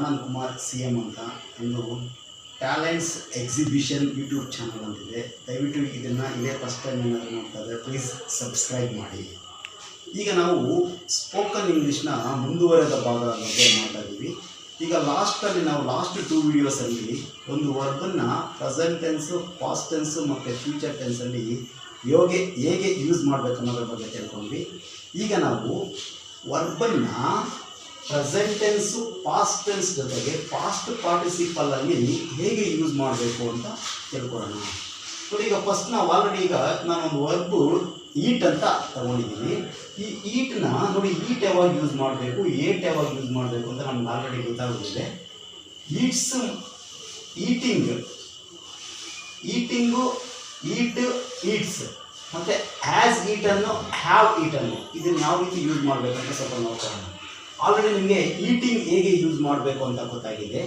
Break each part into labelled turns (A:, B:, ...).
A: Anand Kumar CM ಅಂತ ಒಂದು talents exhibition YouTube channel ಅಂತಿದೆ. ದಯವಿಟ್ಟು ಇದನ್ನು ಇದೇ ಫಸ್ಟ್ ಟೈಮ್ ಏನಾದರೂ ನೋಡ್ತಾ ಇದ್ದರೆ ಪ್ಲೀಸ್ ಸಬ್ಸ್ಕ್ರೈಬ್ ಮಾಡಿ. ಈಗ ನಾವು ಸ್ಪೋಕನ್ ಇಂಗ್ಲೀಷ್ನ ಮುಂದುವರೆದ ಭಾಗ ಬಗ್ಗೆ ಮಾಡ್ತಾ ಇದ್ದೀವಿ. ಈಗ ಲಾಸ್ಟಲ್ಲಿ ನಾವು ಲಾಸ್ಟ್ 2 ವಿಡಿಯೋಸಲ್ಲಿ ಒಂದು ವರ್ಬನ್ನು ಪ್ರೆಸೆಂಟ್ ಟೆನ್ಸು, ಪಾಸ್ಟ್ ಟೆನ್ಸು ಮತ್ತು ಫ್ಯೂಚರ್ ಟೆನ್ಸಲ್ಲಿ ಹೇಗೆ ಯೂಸ್ ಮಾಡಬೇಕು ಅನ್ನೋದ್ರ ಬಗ್ಗೆ ತಿಳ್ಕೊಂಡ್ವಿ. ಈಗ ನಾವು ವರ್ಬನ್ನು ಪ್ರೆಸೆಂಟ್ ಟೆನ್ಸು, ಪಾಸ್ಟ್ ಟೆನ್ಸ್ ಜೊತೆಗೆ ಪಾಸ್ಟ್ ಪಾರ್ಟಿಸಿಪಲಲ್ಲಿ ಹೇಗೆ ಯೂಸ್ ಮಾಡಬೇಕು ಅಂತ ತಿಳ್ಕೊಳ್ಳೋಣ. ನೋಡಿ, ಈಗ ಫಸ್ಟ್ ನಾವು ಆಲ್ರೆಡಿ ನಾನೊಂದು ವರ್ಬು ಈಟ್ ಅಂತ ತಗೊಂಡಿದ್ದೀನಿ. ಈ ಈಟ್ನ ನೋಡಿ, ಈಟ್ ಯಾವಾಗ ಯೂಸ್ ಮಾಡಬೇಕು, ಏಟ್ ಯಾವಾಗ ಯೂಸ್ ಮಾಡಬೇಕು ಅಂತ ನಮ್ಗೆ ಆಲ್ರೆಡಿ ಗೊತ್ತಾಗುತ್ತೆ. ಈಟ್ಸ್, ಈಟಿಂಗು, ಈಟ್, ಈಟ್ಸ್ ಮತ್ತು ಹ್ಯಾಸ್ ಈಟನ್ನು, ಹ್ಯಾವ್ ಈಟನ್ನು ಇದನ್ನು ಯಾವ ರೀತಿ ಯೂಸ್ ಮಾಡಬೇಕಂತ ಸ್ವಲ್ಪ ನೋಡ್ಕೊಳ್ಳೋಣ. ಆಲ್ರೆಡಿ ನಿಮಗೆ ಈಟಿಂಗ್ ಹೇಗೆ ಯೂಸ್ ಮಾಡಬೇಕು ಅಂತ ಗೊತ್ತಾಗಿದೆ.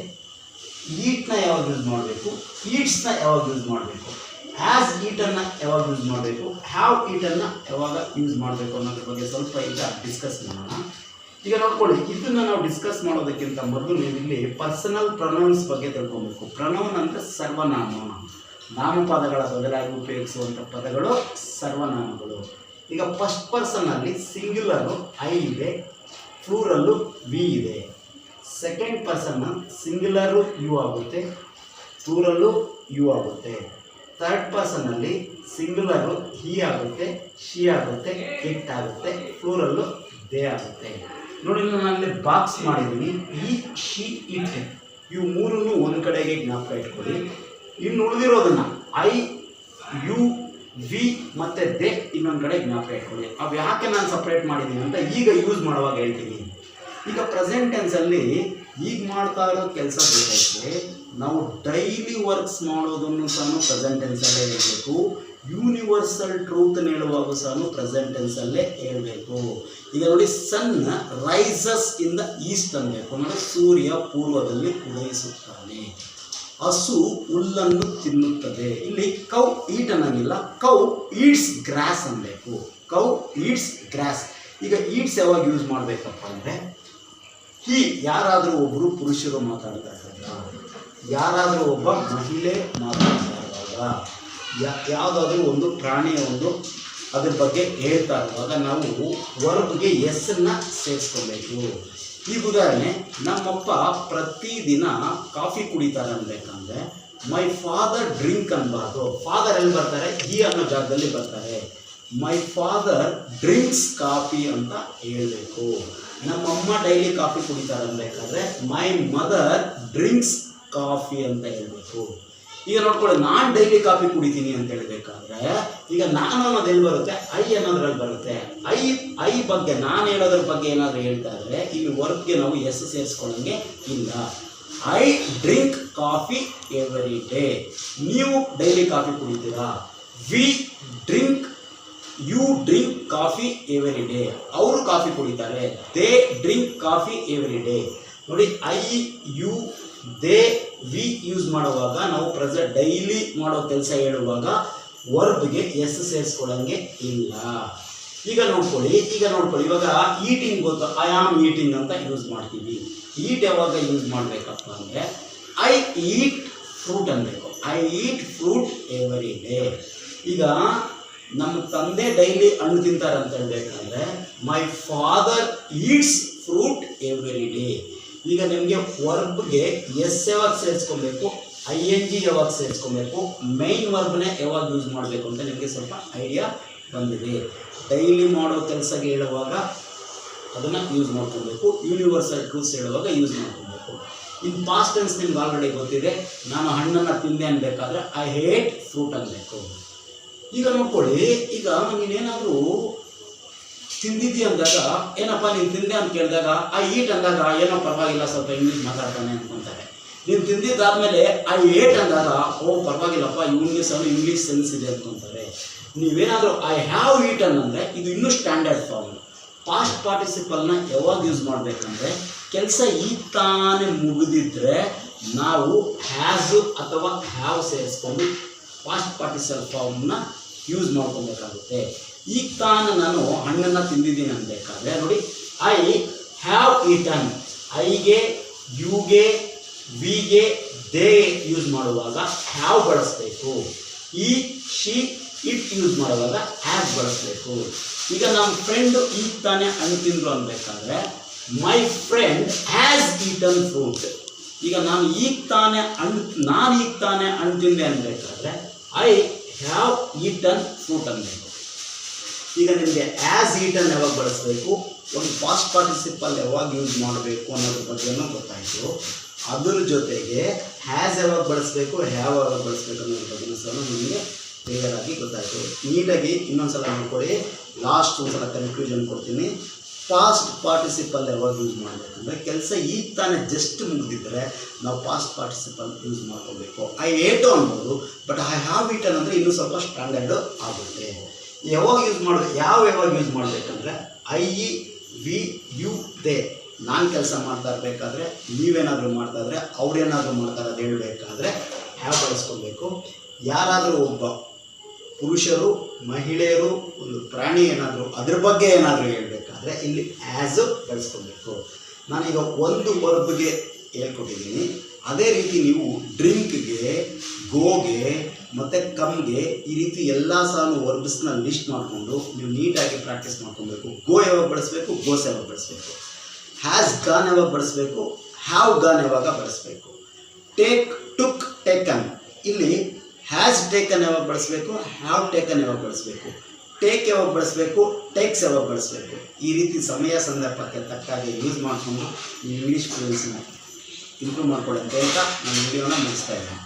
A: ಈಟ್ನ ಯಾವಾಗ ಯೂಸ್ ಮಾಡಬೇಕು, ಈಟ್ಸ್ನ ಯಾವಾಗ ಯೂಸ್ ಮಾಡಬೇಕು, ಹ್ಯಾಸ್ ಈಟನ್ನು ಯಾವಾಗ ಯೂಸ್ ಮಾಡಬೇಕು, ಹ್ಯಾವ್ ಈಟನ್ನು ಯಾವಾಗ ಯೂಸ್ ಮಾಡಬೇಕು ಅನ್ನೋದ್ರ ಬಗ್ಗೆ ಸ್ವಲ್ಪ ಈಗ ಡಿಸ್ಕಸ್ ಮಾಡೋಣ. ಈಗ ನೋಡ್ಕೊಳ್ಳಿ, ಇದನ್ನು ನಾವು ಡಿಸ್ಕಸ್ ಮಾಡೋದಕ್ಕಿಂತ ಮೊದಲು ನೀವು ಇಲ್ಲಿ ಪರ್ಸನಲ್ ಪ್ರೊನೌನ್ಸ್ ಬಗ್ಗೆ ತಿಳ್ಕೊಬೇಕು. ಪ್ರೊನೌನ್ ಅಂದರೆ ಸರ್ವನಾಮ, ನಾಮಪದಗಳ ಬದಲಾಗಿ ಉಪಯೋಗಿಸುವಂಥ ಪದಗಳು ಸರ್ವನಾಮಗಳು. ಈಗ ಫಸ್ಟ್ ಪರ್ಸನಲ್ಲಿ ಸಿಂಗ್ಯುಲರು ಐ ಇದೆ, ಪ್ಲೂರಲ್ಲು ವಿ ಇದೆ. ಸೆಕೆಂಡ್ ಪರ್ಸನ್ನ ಸಿಂಗ್ಯುಲರು ಯು ಆಗುತ್ತೆ, ಪ್ಲೂರಲ್ಲು ಯು ಆಗುತ್ತೆ. ಥರ್ಡ್ ಪರ್ಸನ್ನಲ್ಲಿ ಸಿಂಗ್ಯುಲರು ಹಿ ಆಗುತ್ತೆ, ಶಿ ಆಗುತ್ತೆ, ಇಟ್ ಆಗುತ್ತೆ, ಪ್ಲೂರಲ್ಲು ದೇ ಆಗುತ್ತೆ. ನೋಡಿ, ನಾನಲ್ಲಿ ಬಾಕ್ಸ್ ಮಾಡಿದ್ದೀನಿ. ಈ, ಶಿ, ಇಟ್ ಇವು ಮೂರನ್ನು ಒಂದು ಕಡೆಗೆ ಜ್ಞಾಪಕ ಇಟ್ಕೊಳ್ಳಿ. ಇನ್ನು ಉಳಿದಿರೋದನ್ನು ಐ, ಯು, ವಿ ಮತ್ತು ದೇ ಇನ್ನೊಂದು ಕಡೆ ಜ್ಞಾಪಕ ಇಟ್ಕೊಳ್ಳಿ. ಅವು ಯಾಕೆ ನಾನು ಸಪ್ರೇಟ್ ಮಾಡಿದ್ದೀನಿ ಅಂತ ಈಗ ಯೂಸ್ ಮಾಡುವಾಗ ಹೇಳ್ತೀನಿ. ಈಗ ಪ್ರೆಸೆಂಟ್ ಟೆನ್ಸಲ್ಲಿ ಈಗ ಮಾಡ್ತಾ ಇರೋ ಕೆಲಸ ಬೇಕಾದರೆ ನಾವು ಡೈಲಿ ವರ್ಕ್ಸ್ ಮಾಡೋದನ್ನು ಸಹ ಪ್ರೆಸೆಂಟ್ ಟೆನ್ಸಲ್ಲೇ ಹೇಳಬೇಕು. ಯೂನಿವರ್ಸಲ್ ಟ್ರೂತ್ನ ಹೇಳುವಾಗ ಸಹ ಪ್ರೆಸೆಂಟ್ ಟೆನ್ಸಲ್ಲೇ ಹೇಳಬೇಕು. ಈಗ ನೋಡಿ, sun rises in the east ಅನ್ನಬೇಕು. ಅಂದರೆ ಸೂರ್ಯ ಪೂರ್ವದಲ್ಲಿ ಉದಯಿಸುತ್ತಾನೆ. ಹಸು ಹುಲ್ಲನ್ನು ತಿನ್ನುತ್ತದೆ. ಇಲ್ಲಿ ಕೌ ಈಟ್ ಅನ್ನಂಗಿಲ್ಲ, ಕೌ ಈಟ್ಸ್ ಗ್ರಾಸ್ ಅನ್ನಬೇಕು. Cow eats grass. ಈಗ ಈಟ್ಸ್ ಯಾವಾಗ ಯೂಸ್ ಮಾಡಬೇಕಪ್ಪ ಅಂದರೆ, ಹಿ ಯಾರಾದರೂ ಒಬ್ಬರು ಪುರುಷರು ಮಾತಾಡ್ತಾ ಇದ್ದಾಗ, ಯಾರಾದರೂ ಒಬ್ಬ ಮಹಿಳೆ ಮಾತಾಡ್ತಾ ಇರುವಾಗ, ಯಾವುದಾದ್ರೂ ಒಂದು ಪ್ರಾಣಿಯ ಅದ್ರ ಬಗ್ಗೆ ಹೇಳ್ತಾ ಇರುವಾಗ ನಾವು ವರ್ಬ್ಗೆ ಎಸ್ಸನ್ನು ಸೇರಿಸ್ಕೊಬೇಕು. ಈ ಉದಾಹರಣೆ, ನಮ್ಮಪ್ಪ ಪ್ರತಿದಿನ ಕಾಫಿ ಕುಡಿತಾರೆ ಅನ್ಬೇಕಂದ್ರೆ ಮೈ ಫಾದರ್ ಡ್ರಿಂಕ್ ಅನ್ಬಾರ್ದು. ಫಾದರ್ ಎಲ್ಲಿ ಬರ್ತಾರೆ, ಹಿ ಅನ್ನೋ ಜಾಗದಲ್ಲಿ ಬರ್ತಾರೆ. ಮೈ ಫಾದರ್ ಡ್ರಿಂಕ್ಸ್ ಕಾಫಿ ಅಂತ ಹೇಳಬೇಕು. ನಮ್ಮಮ್ಮ ಡೈಲಿ ಕಾಫಿ ಕುಡಿತಾರೆ ಅನ್ಬೇಕಾದ್ರೆ ಮೈ ಮದರ್ ಡ್ರಿಂಕ್ಸ್ ಕಾಫಿ ಅಂತ ಹೇಳಬೇಕು. ಈಗ ನೋಡ್ಕೊಳ್ಳಿ, ನಾನು ಡೈಲಿ ಕಾಫಿ ಕುಡಿತೀನಿ ಅಂತ ಹೇಳಬೇಕಾದ್ರೆ ಈಗ ನಾನು ಅನ್ನೋದು ಎಲ್ಲಿ ಬರುತ್ತೆ, ಐ ಅನ್ನೋದ್ರಲ್ಲಿ ಬರುತ್ತೆ. ಐ ಬಗ್ಗೆ ನಾನು ಹೇಳೋದ್ರ ಬಗ್ಗೆ ಏನಾದರೂ ಹೇಳ್ತಾ ಇದ್ರೆ ಇಲ್ಲಿ ವರ್ಕ್ಗೆ ನಾವು ಎಸ್ ಸೇರಿಸ್ಕೊಳ್ಳೋಂಗೆ ಇಲ್ಲ. I drink coffee every day. ನೀವು ಡೈಲಿ ಕಾಫಿ ಕುಡಿತೀರಾ. We drink, you drink coffee every day. ಅವರು ಕಾಫಿ ಕುಡಿತಾರೆ. They drink coffee every day. ನೋಡಿ, I, you, they, we use ಮಾಡುವಾಗ ನಾವು ಡೈಲಿ ಮಾಡೋ ಕೆಲಸ ಹೇಳುವಾಗ ವರ್ಬ್ಗೆ ಎಸ್ ಸೇರಿಸ್ಕೊಳ್ಳೋಂಗೆ ಇಲ್ಲ. ಈಗ ನೋಡ್ಕೊಳ್ಳಿ, ಇವಾಗ ಈಟಿಂಗ್ ಗೊತ್ತು, ಐ ಆಮ್ ಈಟಿಂಗ್ ಅಂತ ಯೂಸ್ ಮಾಡ್ತೀವಿ. ಈಟ್ ಯಾವಾಗ ಯೂಸ್ ಮಾಡಬೇಕಪ್ಪ ಅಂದರೆ ಐ ಈಟ್ ಫ್ರೂಟ್ ಅನ್ಬೇಕು. I eat fruit every day. ಈಗ ನಮ್ಮ ತಂದೆ ಡೈಲಿ ಹಣ್ಣು ತಿಂತಾರೆ ಅಂತ ಹೇಳ್ಬೇಕಂದ್ರೆ my father eats fruit every day. ಈಗ ನಿಮಗೆ ವರ್ಬ್ಗೆ ಎಸ್ ಯಾವಾಗ ಸೇರಿಸ್ಕೊಬೇಕು, ING ಯಾವಾಗ ಸೇರಿಸ್ಕೊಬೇಕು, ಮೈನ್ ವರ್ಬ್ನೇ ಯಾವಾಗ ಯೂಸ್ ಮಾಡಬೇಕು ಅಂತ ನಿಮಗೆ ಸ್ವಲ್ಪ ಐಡಿಯಾ ಬಂದಿದೆ. ಡೈಲಿ ಮಾಡೋ ಕೆಲಸಕ್ಕೆ ಹೇಳುವಾಗ ಅದನ್ನು ಯೂಸ್ ಮಾಡ್ಕೊಬೇಕು. ಯೂನಿವರ್ಸಲ್ ಟ್ರೂತ್ಸ್ ಹೇಳುವಾಗ ಯೂಸ್ ಮಾಡ್ಕೊಬೇಕು. ಇನ್ ಪಾಸ್ಟ್ ಟೆನ್ಸ್ ನಿಮ್ಗೆ ಆಲ್ರೆಡಿ ಗೊತ್ತಿದೆ. ನಾನು ಹಣ್ಣನ್ನು ತಿಂದೆ ಅನ್ಬೇಕಾದ್ರೆ ಐ ಹೇಟ್ ಫ್ರೂಟ್ ಅನ್ಬೇಕು. ಈಗ ನೋಡ್ಕೊಳ್ಳಿ, ಈಗ ನೀನೇನಾದರೂ ತಿಂದಿದ್ದೀಯ ಅಂದಾಗ ಏನಪ್ಪ ನೀನು ತಿಂದೆ ಅಂತ ಕೇಳಿದಾಗ ಐ ಈಟ್ ಅಂದಾಗ ಏನೋ ಪರವಾಗಿಲ್ಲ, ಸ್ವಲ್ಪ ಇಂಗ್ಲೀಷ್ ಮಾತಾಡ್ತಾನೆ ಅನ್ಕೊಂತಾರೆ. ನೀನು ತಿಂದಿದ್ದಾದ್ಮೇಲೆ ಐ ಏಟ್ ಅಂದಾಗ ಓ ಪರವಾಗಿಲ್ಲಪ್ಪ, ಇವನಿಗೆ ಸಹ ಇಂಗ್ಲೀಷ್ ಸೆನ್ಸ್ ಇದೆ ಅನ್ಕೊಂತಾರೆ. ನೀವೇನಾದರೂ ಐ ಹ್ಯಾವ್ ಈಟನ್ ಅಂದರೆ ಇದು ಇನ್ನೂ ಸ್ಟ್ಯಾಂಡರ್ಡ್ ಫಾರ್ಮ್. ಪಾಸ್ಟ್ ಪಾರ್ಟಿಸಿಪಲ್ನ ಯಾವಾಗ ಯೂಸ್ ಮಾಡಬೇಕಂದ್ರೆ ಕೆಲಸ ಈಗ ತಾನೇ ಮುಗಿದಿದ್ರೆ ನಾವು ಹ್ಯಾಸು ಅಥವಾ ಹ್ಯಾವ್ ಸೇರಿಸ್ಕೊಂಡು ಪಾಸ್ಟ್ ಪಾರ್ಟಿಸಿಪಲ್ ಫಾರ್ಮ್ನ ಯೂಸ್ ಮಾಡ್ಕೊಬೇಕಾಗುತ್ತೆ. ಈಗ ತಾನು ನಾನು ಹಣ್ಣನ್ನು ತಿಂದಿದ್ದೀನಿ ಅನ್ಬೇಕಾದ್ರೆ ನೋಡಿ, ಐ ಹ್ಯಾವ್ ಈಟನ್. ಐಗೆ ಯುಗೆ ವಿಗೆ ದೇ ಯೂಸ್ ಮಾಡುವಾಗ ಹ್ಯಾವ್ ಬಳಸಬೇಕು. ಈ ಶಿ ಇಟ್ ಯೂಸ್ ಮಾಡುವಾಗ ಹ್ಯಾಸ್ ಬಳಸಬೇಕು. ಈಗ ನಮ್ಮ ಫ್ರೆಂಡ್ ಈಗ ತಾನೇ ಹಣ್ಣು ತಿಂದ್ರು ಅನ್ಬೇಕಾದ್ರೆ my friend has eaten fruit. ಈಗ ನಾನು ಈಗ ತಾನೇ ಹಣ್ಣು ತಿಂದೆ ಅನ್ಬೇಕಾದ್ರೆ ಐ ಹ್ಯಾವ್ ಈಟನ್ ಫ್ರೂಟ್ ಅನ್ಬೇಕು. ಈಗ ನಿಮಗೆ ಆ್ಯಸ್ ಈಟನ್ ಯಾವಾಗ ಬಳಸಬೇಕು, ಒಂದು ಪಾಸ್ಟ್ ಪಾರ್ಟಿಸಿಪಲ್ ಯಾವಾಗ ಯೂಸ್ ಮಾಡಬೇಕು ಅನ್ನೋದ್ರ ಬಗ್ಗೆನೂ ಗೊತ್ತಾಯಿತು. ಅದ್ರ ಜೊತೆಗೆ ಹ್ಯಾಸ್ ಯಾವಾಗ ಬಳಸಬೇಕು, ಹ್ಯಾವ್ ಯಾವಾಗ ಬಳಸಬೇಕು ಅನ್ನೋದ್ರ ಬಗ್ಗೆನೂ ಸಹ ನಿಮಗೆ ಕ್ಲಿಯರ್ ಆಗಿ ಗೊತ್ತಾಯಿತು. ನೀಟಾಗಿ ಇನ್ನೊಂದ್ಸಲ ನೋಡ್ಕೊಳ್ಳಿ. ಲಾಸ್ಟ್ ಒಂದ್ಸಲ ಕನ್ಕ್ಲೂಷನ್ ಕೊಡ್ತೀನಿ. ಪಾಸ್ಟ್ ಪಾರ್ಟಿಸಿಪಲ್ ಯಾವಾಗ ಯೂಸ್ ಮಾಡಬೇಕಂದ್ರೆ ಕೆಲಸ ಈಗ ತಾನೇ ಜಸ್ಟ್ ಮುಗಿದಿದ್ದರೆ ನಾವು ಪಾಸ್ಟ್ ಪಾರ್ಟಿಸಿಪಲ್ ಯೂಸ್ ಮಾಡ್ಕೋಬೇಕು. ಐ ಏಟು ಅನ್ಬೋದು, ಬಟ್ ಐ ಹ್ಯಾವ್ ಈಟನ್ ಅಂದರೆ ಇನ್ನೂ ಸ್ವಲ್ಪ ಸ್ಟ್ಯಾಂಡರ್ಡು ಆಗುತ್ತೆ. ಯಾವಾಗ ಯೂಸ್ ಮಾಡಬೇಕಂದ್ರೆ I we you they. ನಾನು ಕೆಲಸ ಮಾಡ್ತಾ ಇರಬೇಕಾದ್ರೆ, ನೀವೇನಾದರೂ ಮಾಡ್ತಾ ಇದ್ರೆ, ಅವ್ರೇನಾದರೂ ಮಾಡ್ತಾರೆ ಅದು ಹೇಳಬೇಕಾದ್ರೆ ಹ್ಯಾವ್ ಬಳಸ್ಕೊಬೇಕು. ಯಾರಾದರೂ ಒಬ್ಬ ಪುರುಷರು, ಮಹಿಳೆಯರು, ಒಂದು ಪ್ರಾಣಿ ಏನಾದರೂ ಅದ್ರ ಬಗ್ಗೆ ಏನಾದರೂ ಹೇಳಬೇಕಾದ್ರೆ ಇಲ್ಲಿ ಆ್ಯಸು ಬಳಸ್ಕೊಬೇಕು. ನಾನೀಗ ಒಂದು ವರ್ಬ್ಗೆ ಹೇಳ್ಕೊಟ್ಟಿದ್ದೀನಿ. ಅದೇ ರೀತಿ ನೀವು ಡ್ರಿಂಕ್ಗೆ, ಗೋಗೆ ಮತ್ತು ಕಮ್ಗೆ ಈ ರೀತಿ ಎಲ್ಲ ಸಹ ವರ್ಬ್ಸ್ನ ಲಿಸ್ಟ್ ಮಾಡಿಕೊಂಡು ನೀವು ನೀಟಾಗಿ ಪ್ರಾಕ್ಟೀಸ್ ಮಾಡ್ಕೊಬೇಕು. ಗೋ ಯಾವಾಗ ಬಳಸಬೇಕು, ಗೋಸ್ ಯಾವಾಗ ಬಳಸಬೇಕು, ಹ್ಯಾಸ್ ಗಾನ್ ಯಾವಾಗ ಬಳಸಬೇಕು, ಹ್ಯಾವ್ ಗಾನ್ ಯಾವಾಗ ಬಳಸಬೇಕು, ಟೇಕ್ ಟುಕ್ ಟೇಕನ್. ಇಲ್ಲಿ ಹ್ಯಾಸ್ ಟೇಕನ್ ಯಾವಾಗ ಬಳಸಬೇಕು, ಹ್ಯಾವ್ ಟೇಕನ್ ಯಾವಾಗ ಬಳಸಬೇಕು, ಟೇಕ್ ಯಾವಾಗ ಬಳಸಬೇಕು, ಟೇಕ್ಸ್ ಯಾವಾಗ ಬಳಸಬೇಕು. ಈ ರೀತಿ ಸಮಯ ಸಂದರ್ಭಕ್ಕೆ ತಕ್ಕಾಗಿ ಯೂಸ್ ಮಾಡಿಕೊಂಡು ನೀವು ಇಂಗ್ಲೀಷ್ ಫ್ಲೂಯೆನ್ಸಿನ ಇಂಪ್ರೂವ್ ಮಾಡ್ಕೊಳ್ಳಿ ಅಂತ ಹೇಳ್ತಾ ನಾನು ವಿಡಿಯೋನ ಮುಗಿಸ್ತಾ ಇದ್ದೀನಿ.